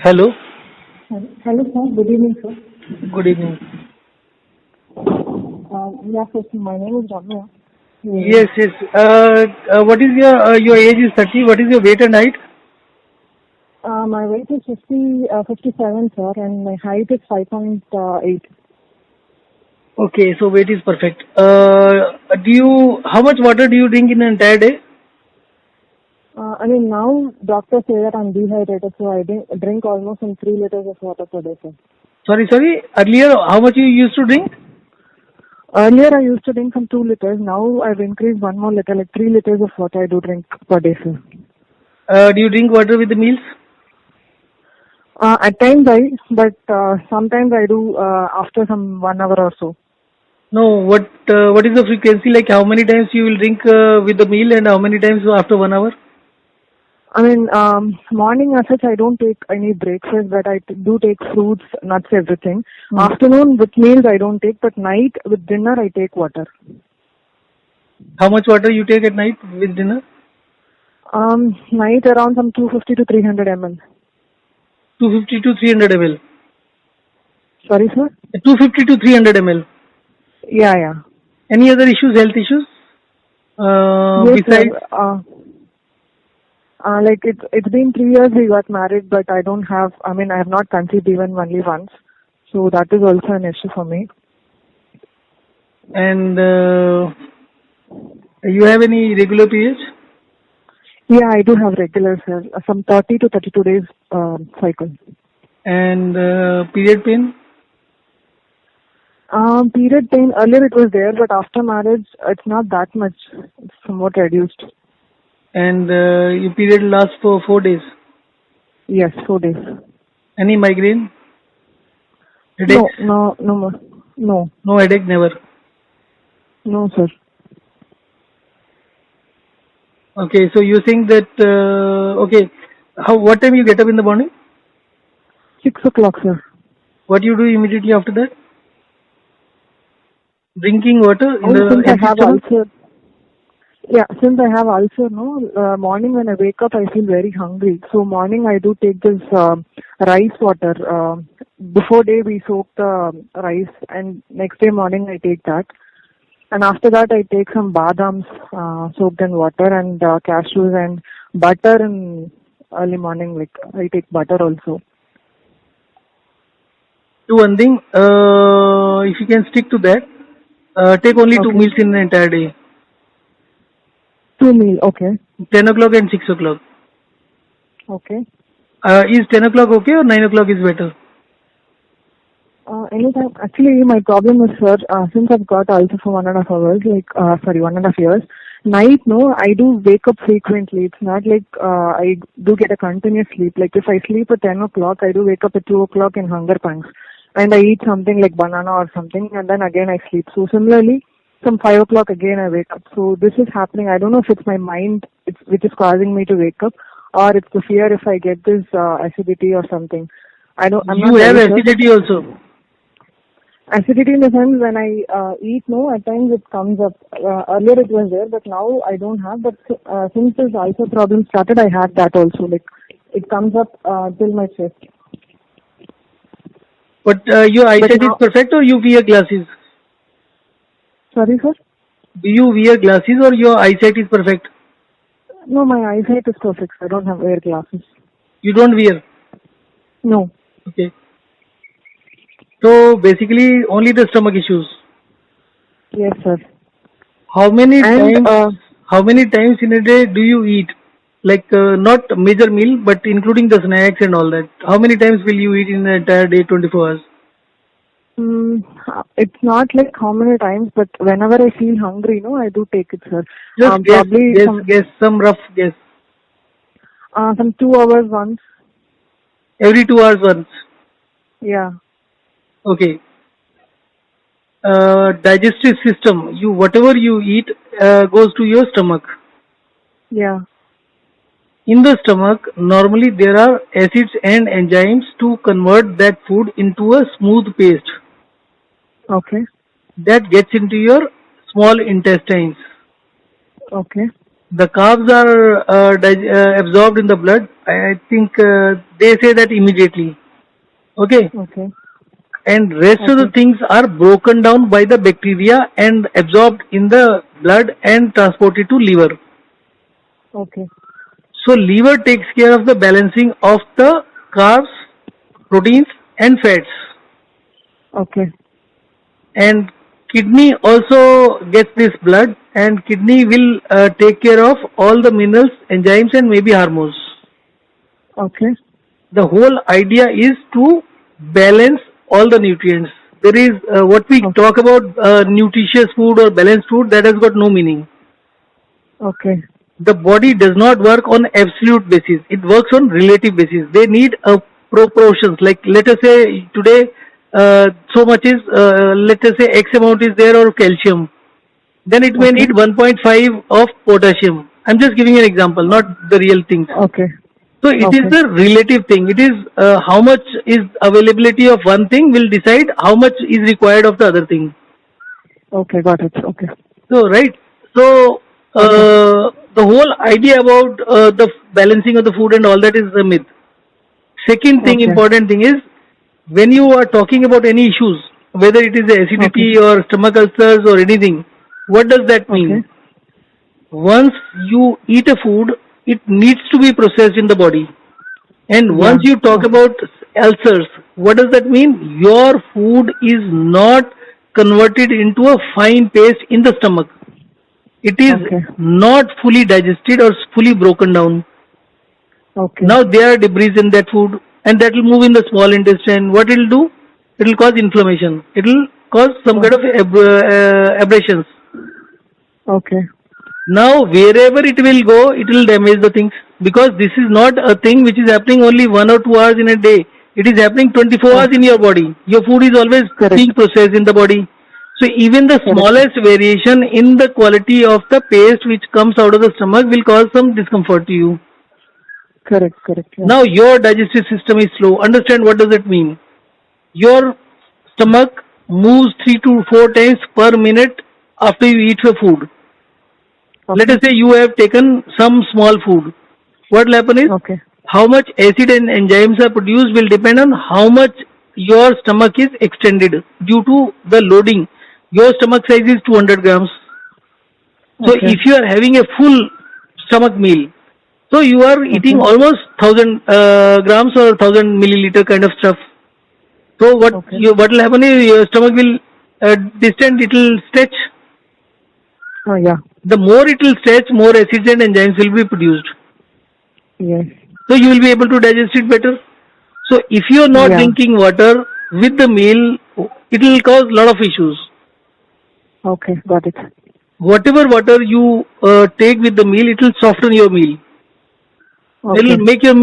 Hello. Hello, sir. Good evening, sir. Good evening. Yeah, sir. My name is Ramya. Yes, yes. What is your age is 30. What is your weight and height? My weight is 57, sir, and my height is 5.8. Okay, so weight is perfect. How much water do you drink in an entire day? Now doctors say that I'm dehydrated, so I drink almost 3 liters of water per day, sir. Sorry. Earlier, how much you used to drink? Earlier, I used to drink 2 liters. Now I've increased 1 more liter, like 3 liters of water I do drink per day, sir. Do you drink water with the meals? At times but sometimes I do after some 1 hour or so. No. What is the frequency? Like how many times you will drink with the meal and how many times after 1 hour? Morning as such, I don't take any breakfast, but I do take fruits, nuts, everything. Hmm. Afternoon with meals, I don't take, but night with dinner, I take water. How much water you take at night with dinner? Night around some 250 to 300 ml. 250 to 300 ml. Sorry, sir? 250 to 300 ml. Yeah. Any other issues, health issues? Yes, Besides? sir. It's been 3 years we got married, but I have not conceived even only once. So that is also an issue for me. And you have any regular periods? Yeah, I do have regular, sir. Some 30 to 32 days cycle. And period pain? Period pain, earlier it was there, but after marriage, it's not that much. It's somewhat reduced. And your period lasts for 4 days? Yes, 4 days. Any migraine? Headaches? No more. No. No headache, never? No, sir. Okay, so you think that, what time you get up in the morning? 6 o'clock, sir. What you do immediately after that? Drinking water in the Since I empty have stomach? ulcer. Yeah, since I have ulcer, morning when I wake up, I feel very hungry. So morning I do take this rice water. Before day we soak the rice, and next day morning I take that. And after that I take some badams soaked in water, and cashews and butter in early morning. Like I take butter also. Do one thing, if you can stick to that, take only 2 Okay. meals in the entire day. 2 meal. Okay. 10 o'clock and 6 o'clock. Okay. Is 10 o'clock okay or 9 o'clock is better? Anytime. Actually, my problem is, sir, since I've got ulcer for 1.5 hours, 1.5 years, night, I do wake up frequently. It's not like I do get a continuous sleep. Like if I sleep at 10 o'clock, I do wake up at 2 o'clock in hunger pangs. And I eat something like banana or something, and then again I sleep. So similarly, from 5 o'clock again I wake up. So this is happening. I don't know if it's my mind which is causing me to wake up, or it's the fear if I get this acidity or something. I'm You not have very sure. acidity also. Acidity in the sense when I eat, at times it comes up. Earlier it was there, but now I don't have. But since this ulcer problem started, I had that also. Like it comes up till my chest. But your But eyesight is now, perfect or you wear glasses? sorry, sir. Do you wear glasses or your eyesight is perfect? No, my eyesight is perfect. I don't have wear glasses. You don't wear? No. Okay. So basically only the stomach issues. Yes, sir. How many And times in a day do you eat? Like not major meal, but including the snacks and all that. How many times will you eat in the entire day, 24 hours? it's not like how many times, but whenever I feel hungry, I do take it, sir. Just Probably some rough guess. some 2 hours once. Every 2 hours once. Yeah. Okay. Digestive system. Whatever you eat goes to your stomach. Yeah. In the stomach, normally there are acids and enzymes to convert that food into a smooth paste Okay. that gets into your small intestines. Okay. The carbs are absorbed in the blood. I think they say that immediately. Okay. Okay. And rest of the Okay. things are broken down by the bacteria and absorbed in the blood and transported to liver. Okay. So liver takes care of the balancing of the carbs, proteins and fats. Okay. And kidney also gets this blood, and kidney will take care of all the minerals, enzymes and maybe hormones. Okay. The whole idea is to balance all the nutrients. There is what we Okay. talk about nutritious food or balanced food, that has got no meaning. Okay. The body does not work on absolute basis. It works on relative basis. They need a proportions. Like let us say today, so much is, let us say X amount is there of calcium. Then it may Okay. need 1.5 of potassium. I'm just giving an example, not the real things. Okay. So it is Okay. the relative thing. It is how much is availability of one thing will decide how much is required of the other thing. Okay. Got it. Okay. So right. So Okay. the whole idea about the balancing of the food and all that is a myth. Second thing, Okay. important thing is when you are talking about any issues, whether it is acidity Okay. or stomach ulcers or anything, what does that mean? Okay. Once you eat a food, it needs to be processed in the body. And Yeah. once you talk Okay. about ulcers, what does that mean? Your food is not converted into a fine paste in the stomach. It is Okay. not fully digested or fully broken down. Okay. Now there are debris in that food, and that will move in the small intestine. What it will do? It will cause inflammation. It will cause some kind of abrasions. Okay. Now wherever it will go, it will damage the things, because this is not a thing which is happening only 1 or 2 hours in a day. It is happening 24 hours in Okay. your body. Your food is always being Correct. processed in the body. So even the Correct. smallest variation in the quality of the paste which comes out of the stomach will cause some discomfort to you. Correct. Correct. Yeah. Now your digestive system is slow. Understand what does it mean? Your stomach moves 3 to 4 times per minute after you eat the food. Let Okay. us say you have taken some small food. What will happen is Okay. how much acid and enzymes are produced will depend on how much your stomach is extended due to the loading. Your stomach size is 200 grams. So Okay. if you are having a full stomach meal, so you are eating Okay. almost 1000 grams or 1000 milliliter kind of stuff. So Okay. what will happen is your stomach will distend, it will stretch. Oh, yeah. The more it will stretch, more acids and enzymes will be produced. Yes. So you will be able to digest it better. So if you are not Yeah. drinking water with the meal, it will cause a lot of issues. Okay. Got it. Whatever water you take with the meal, it will soften your meal. It Okay. will make your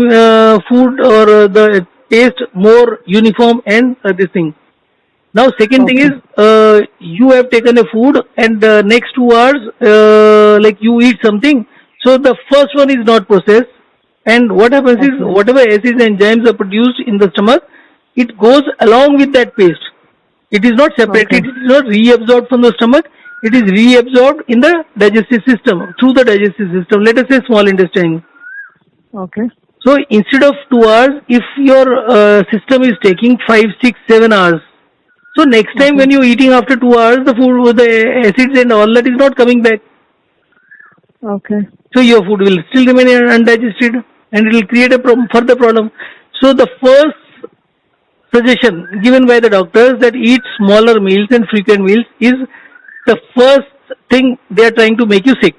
food or the taste more uniform and this thing. Now, second thing is Okay. you have taken a food and next 2 hours, like you eat something. So the first one is not processed, and what happens is Okay. whatever acids and enzymes are produced in the stomach, it goes along with that paste. It is not separated. Okay. It is not reabsorbed from the stomach. It is reabsorbed in the digestive system through the digestive system. Let us say small intestine. Okay. So instead of 2 hours, if your system is taking 5, 6, 7 hours, so next time Okay. when you're eating after 2 hours, the food with the acids and all that is not coming back. Okay. So your food will still remain undigested, and it will create a further problem. So the first suggestion given by the doctors that eat smaller meals and frequent meals is the first thing they are trying to make you sick.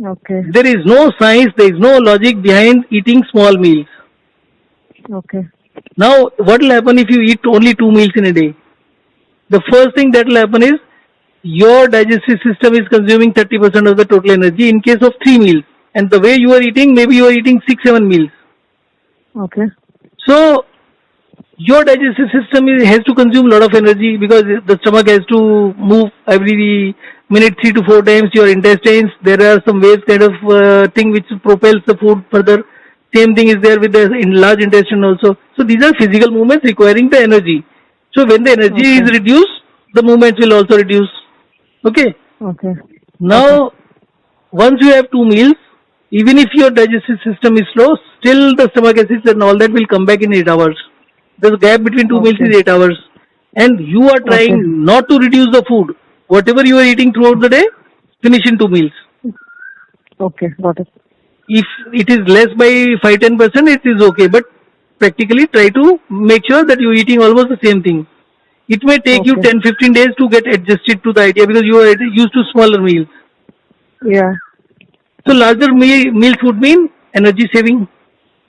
Okay. There is no science, there is no logic behind eating small meals. Okay. Now, what will happen if you eat only 2 meals in a day? The first thing that will happen is your digestive system is consuming 30% of the total energy in case of 3 meals. And the way you are eating, maybe you are eating 6, 7 meals. Okay. So, your digestive system has to consume a lot of energy because the stomach has to move every minute 3 to 4 times. Your intestines, there are some waves kind of thing which propels the food further. Same thing is there with the large intestine also. So these are physical movements requiring the energy. So when the energy is Okay. reduced, the movements will also reduce. Okay. Okay. Okay. Now once you have 2 meals, even if your digestive system is slow, still the stomach acids and all that will come back in 8 hours. The gap between 2 meals Okay. is 8 hours. And you are trying Okay. not to reduce the food. Whatever you are eating throughout the day, finish in 2 meals. Okay. Got it. If it is less by 5-10%, it is okay. But practically try to make sure that you are eating almost the same thing. It may take you Okay. 10-15 days to get adjusted to the idea because you are used to smaller meals. Yeah. So larger meals would mean energy saving.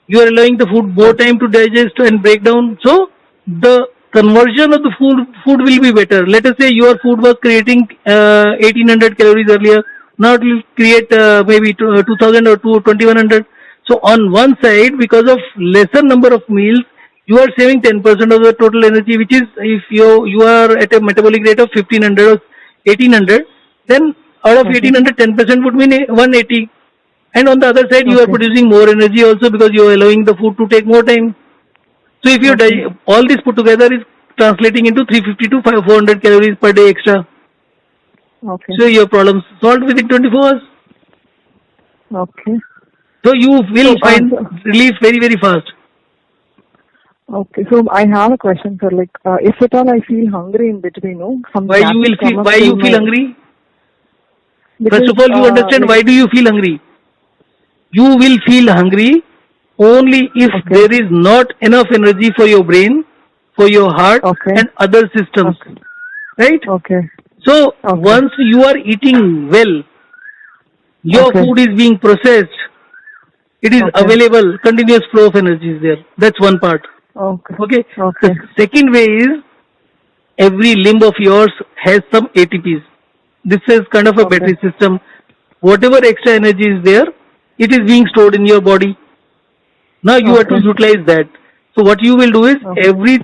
You are allowing the food more time to digest and break down. So the conversion of the food will be better. Let us say your food was creating 1800 calories earlier. Now it will create maybe 2000 or 2100. So on one side, because of lesser number of meals, you are saving 10% of the total energy, which is if you are at a metabolic rate of 1500 or 1800, then out of Okay. 1800, 10% would mean 180. And on the other side, you are Okay. producing more energy also because you are allowing the food to take more time. So if you Okay. all this put together is translating into 350 to 400 calories per day extra. Okay. So your problems solved within 24 hours. Okay. So you will So, find relief very, very fast. okay. So I have a question, sir. Like, if at all I feel hungry in between, no, some Why you gases will feel? come up Why to you feel my hungry? First because of all, you understand like why do you feel hungry? You will feel hungry only if okay. there is not enough energy for your brain, for your heart, Okay. and other systems. Okay. Right? Okay. So Okay. once you are eating well, your Okay. food is being processed, it is Okay. available, continuous flow of energy is there. That's one part. Okay. Okay. Okay. The second way is every limb of yours has some ATPs. This is kind of a Okay. battery system. Whatever extra energy is there, it is being stored in your body. Now you have to Okay. utilize that. So what you will do is Okay. every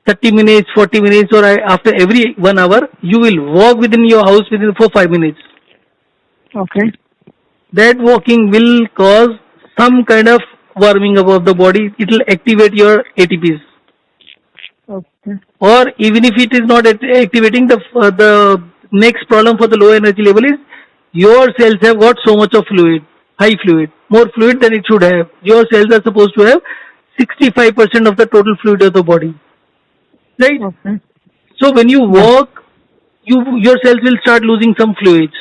30 minutes, 40 minutes, or after every 1 hour, you will walk within your house within for 5 minutes. Okay. That walking will cause some kind of warming up of the body. It will activate your ATPs. Okay. Or even if it is not activating, the next problem for the low energy level is your cells have got so much of fluid, high fluid, more fluid than it should have. Your cells are supposed to have 65% of the total fluid of the body, right? Okay. So when you Yeah. walk, your cells will start losing some fluids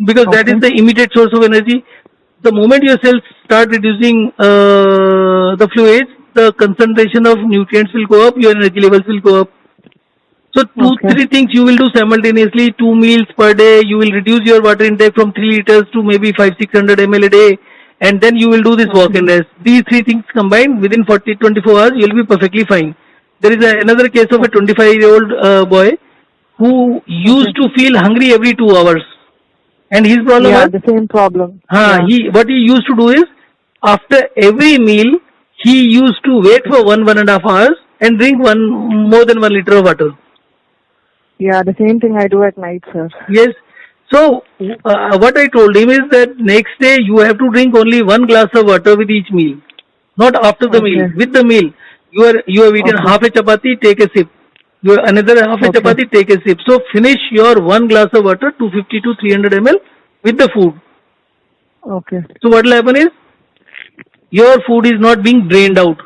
because that is Okay. the immediate source of energy. The moment your cells start reducing the fluids, the concentration of nutrients will go up, your energy levels will go up. So Okay. three things you will do simultaneously. 2 meals per day. You will reduce your water intake from 3 liters to maybe 500-600 ml a day, and then you will do this walk Okay. and rest. These three things combined within 24 hours, you will be perfectly fine. There is another case of a Okay. 25-year-old boy who Okay. used to feel hungry every 2 hours, and his problem Yeah, was, the same problem. Yeah. what he used to do is after every meal he used to wait for 1.5 hours and drink more than 1 liter of water. Yeah, the same thing I do at night, sir. Yes. So what I told him is that next day you have to drink only 1 glass of water with each meal, not after the meal. Okay. With the meal, you have eaten Okay. half a chapati, take a sip. You have another half a Okay. chapati, take a sip. So finish your 1 glass of water, 250 to 300 ml, with the food. Okay. So what will happen is your food is not being drained out.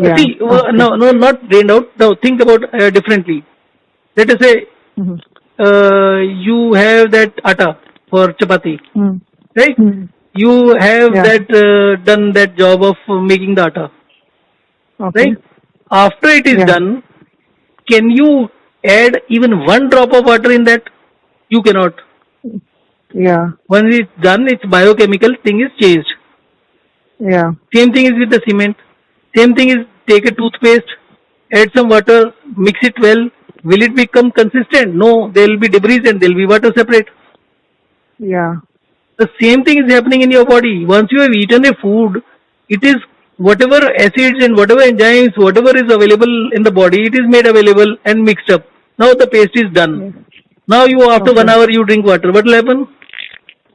Yeah. See, Okay. no, not drained out. Now think about differently. Let us say Mm-hmm. you have that atta for chapati, Mm. right? Mm. You have Yeah. that done that job of making the atta, Okay. right? After it is Yeah. done, can you add even 1 drop of water in that? You cannot. Yeah. Once it's done, its biochemical thing is changed. Yeah. Same thing is with the cement. Same thing is take a toothpaste, add some water, mix it well. Will it become consistent? No, there will be debris and there will be water separate. Yeah. The same thing is happening in your body. Once you have eaten a food, it is whatever acids and whatever enzymes, whatever is available in the body, it is made available and mixed up. Now the paste is done. Yes. Now after Okay. 1 hour you drink water. What will happen?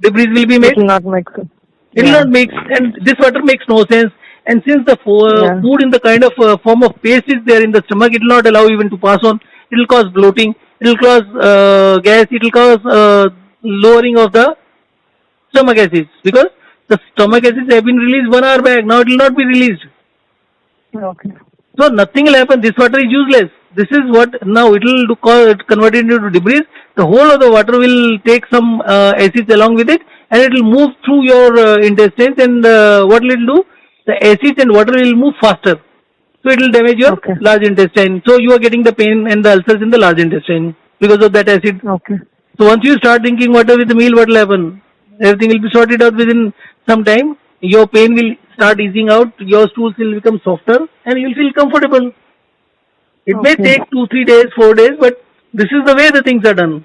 Debris will be It made. will not make sense. It will Yeah. not mix, and this water makes no sense. And since the Yeah. food in the kind of form of paste is there in the stomach, it will not allow even to pass on. It will cause bloating. It will cause gas. It will cause lowering of the stomach acids, because the stomach acids have been released 1 hour back. Now it will not be released. Okay. So nothing will happen. This water is useless. This is what now it will convert it into debris. The whole of the water will take some acids along with it, and it will move through your intestines. And what will it do? The acids and water will move faster. So it will damage your Okay. large intestine. So you are getting the pain and the ulcers in the large intestine because of that acid. Okay. So once you start drinking water with the meal, what will happen? Everything will be sorted out within some time. Your pain will start easing out. Your stools will become softer, and you will feel comfortable. It may Okay. take 2-3 days, 4 days, but this is the way the things are done.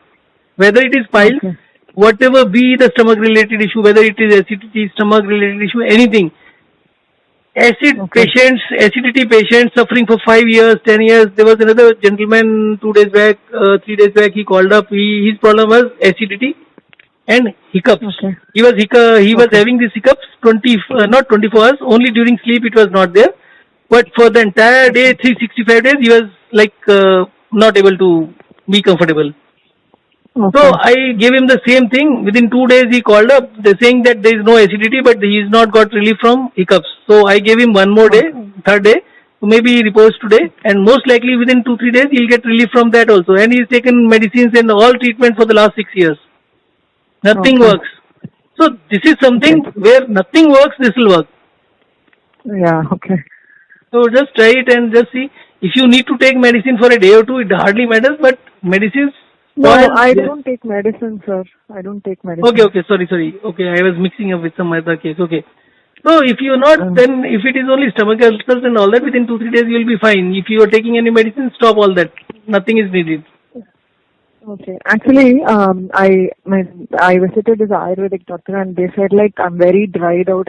Whether it is piles, Okay. whatever be the stomach-related issue, whether it is acidity, stomach-related issue, anything. Okay. Acidity patients suffering for 5 years, 10 years. There was another gentleman 2 days back, 3 days back. He called up. His problem was acidity and hiccups. Okay. He was Okay. having these hiccups not 24 hours. Only during sleep it was not there. But for the entire day, 365 days, he was like not able to be comfortable. Okay. So I gave him the same thing. Within 2 days, he called up. They're saying that there is no acidity, but he's not got relief from hiccups. So I gave him one more day, third day. So maybe he reposed today, and most likely within 2-3 days he'll get relief from that also. And he's taken medicines and all treatment for the last 6 years. Nothing Okay. works. So this is something where nothing works. This will work. Yeah. Okay. So just try it and just see. If you need to take medicine for a day or two, it hardly matters. But medicines. No, spoil- I don't take medicine, sir. I don't take medicine. Okay, sorry. Okay, I was mixing up with some other case. Okay. So if you're not, then if it is only stomach ulcers and all that, within 2-3 days you will be fine. If you are taking any medicine, stop all that. Nothing is needed. Okay. Actually, I visited this Ayurvedic doctor and they said like I'm very dried out.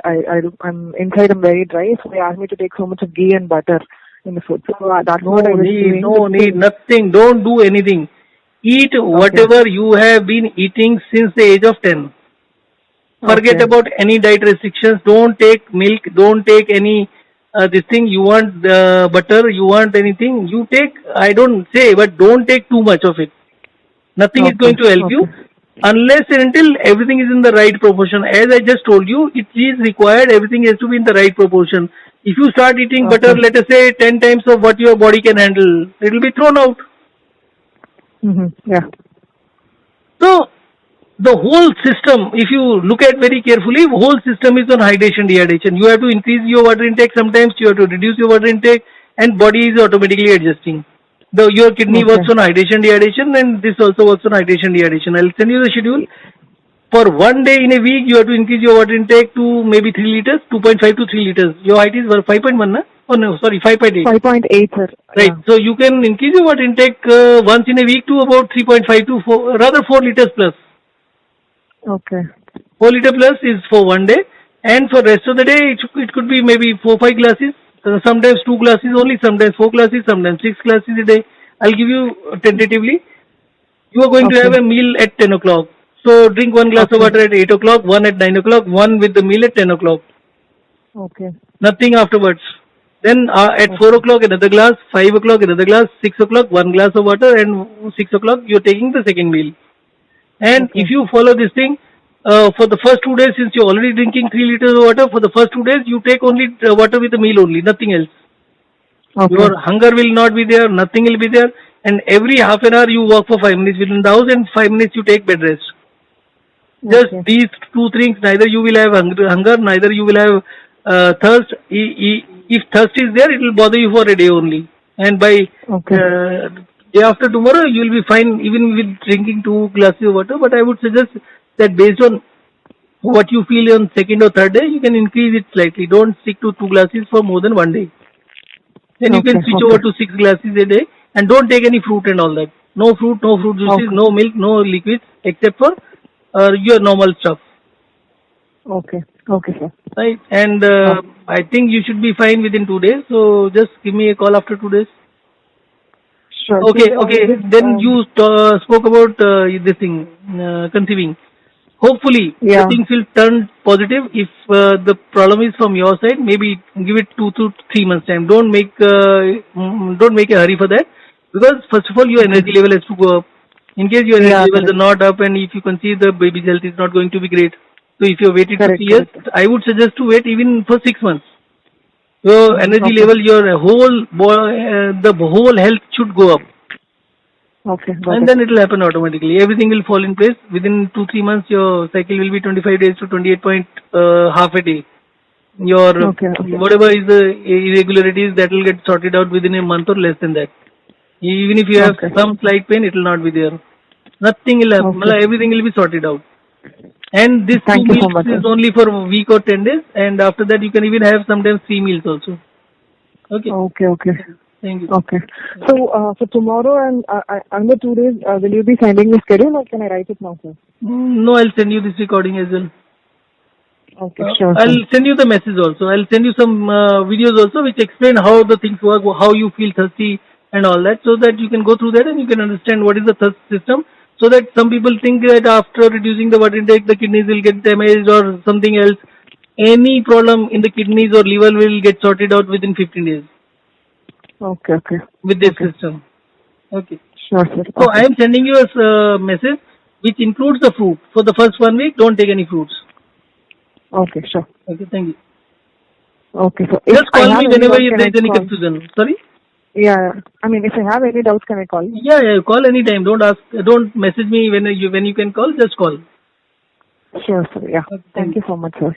I'm inside. I'm very dry. So they asked me to take so much of ghee and butter in the food. So that's what I was doing. No need, nothing. Don't do anything. Eat whatever you have been eating since the age of 10. Forget Okay. about any diet restrictions. Don't take milk. Don't take any this thing. You want butter. You want anything. You take. I don't say, but don't take too much of it. Nothing is Okay. going to help you Okay. unless and until everything is in the right proportion. As I just told you, it is required. Everything has to be in the right proportion. If you start eating butter, Okay. let us say 10 times of what your body can handle, it will be thrown out. Yeah. So the whole system, if you look at very carefully, whole system is on hydration, dehydration. You have to increase your water intake sometimes, you have to reduce your water intake, and body is automatically adjusting. Your kidney Okay. works on hydration, dehydration, and this also works on hydration, dehydration. I'll send you the schedule. For 1 day in a week, you have to increase your water intake to maybe 3 liters, 2.5 to 3 liters. Your height is 5.1, na? Oh no, sorry, 5.8. 5.8, sir. Right. Yeah. So you can increase your water intake once in a week to about 3.5 to 4, rather 4 liters plus. Okay. 4 liter plus is for 1 day, and for rest of the day, it could be maybe 4-5 glasses. Sometimes 2 glasses only, sometimes 4 glasses, sometimes 6 glasses a day. I'll give you tentatively. You are going to Okay. have a meal at 10 o'clock. So drink 1 glass of water at 8 o'clock, 1 at 9 o'clock, 1 with the meal at 10 o'clock. Okay. Nothing afterwards. Then at 4 o'clock another glass, 5 o'clock another glass, 6 o'clock 1 glass of water, and 6 o'clock you're taking the second meal. And Okay. if you follow this thing, for the first 2 days, since you're already drinking 3 liters of water, for the first 2 days you take only water with the meal only, nothing else. Okay. Your hunger will not be there, nothing will be there, and every half an hour you walk for 5 minutes within the house, and 5 minutes you take bed rest. Just Okay. these 2 things, neither you will have hunger, neither you will have thirst. If thirst is there, it will bother you for a day only. And by Okay. day after tomorrow, you will be fine even with drinking 2 glasses of water. But I would suggest that based on what you feel on second or third day, you can increase it slightly. Don't stick to 2 glasses for more than 1 day. Then you can Okay, switch okay. over to 6 glasses a day, and don't take any fruit and all that. No fruit juices, Okay. no milk, no liquids, except for your normal stuff. Okay. Okay, sir. Right? And I think you should be fine within 2 days. So just give me a call after 2 days. Sure. Okay. Please, Then you spoke about this thing, conceiving. Hopefully, Yeah. things will turn positive. If the problem is from your side, maybe give it 2 to 3 months time. Don't make a hurry for that, because first of all, your energy level has to go up. In case your energy Yeah, levels correct. are not up and if you conceive, the baby's health is not going to be great. So if you have waited for Correct, 3 years, correct. I would suggest to wait even for 6 months. Your energy Okay. level, your the whole health should go up. Okay, got And it. then it will happen automatically. Everything will fall in place. Within 2-3 months, your cycle will be 25 days to 28 point half a day. Your Okay, okay. whatever is the irregularities, that will get sorted out within a month or less than that. Even if you have Okay. some slight pain, it will not be there. Nothing will happen. Okay. Everything will be sorted out. And this 2 Thank you so meals much, is sir. only for a week or 10 days. And after that, you can even have sometimes 3 meals also. Okay. Okay, okay. Thank you. Okay. So, for tomorrow and another 2 days, will you be sending me schedule or can I write it now, sir? No, I'll send you this recording as well. Okay, sure, sir. I'll send you the message also. I'll send you some videos also which explain how the things work, how you feel thirsty and all that, so that you can go through that and you can understand what is the thirst system. So that some people think that after reducing the water intake, the kidneys will get damaged or something else. Any problem in the kidneys or liver will get sorted out within 15 days Okay, okay. with this Okay. system. Okay. Sure, sir. So I Okay. am sending you a message which includes the fruit. For the first 1 week, don't take any fruits. Okay, sure. Okay, thank you. Okay, so if Just I call have me any whenever doubts, can there I is any call? confusion. Sorry? Yeah, I mean, if I have any doubts, can I call? Yeah, call anytime. Don't message me when you can call. Just call. Sure, sir. Yeah. Okay, thank Thank you. you so much, sir.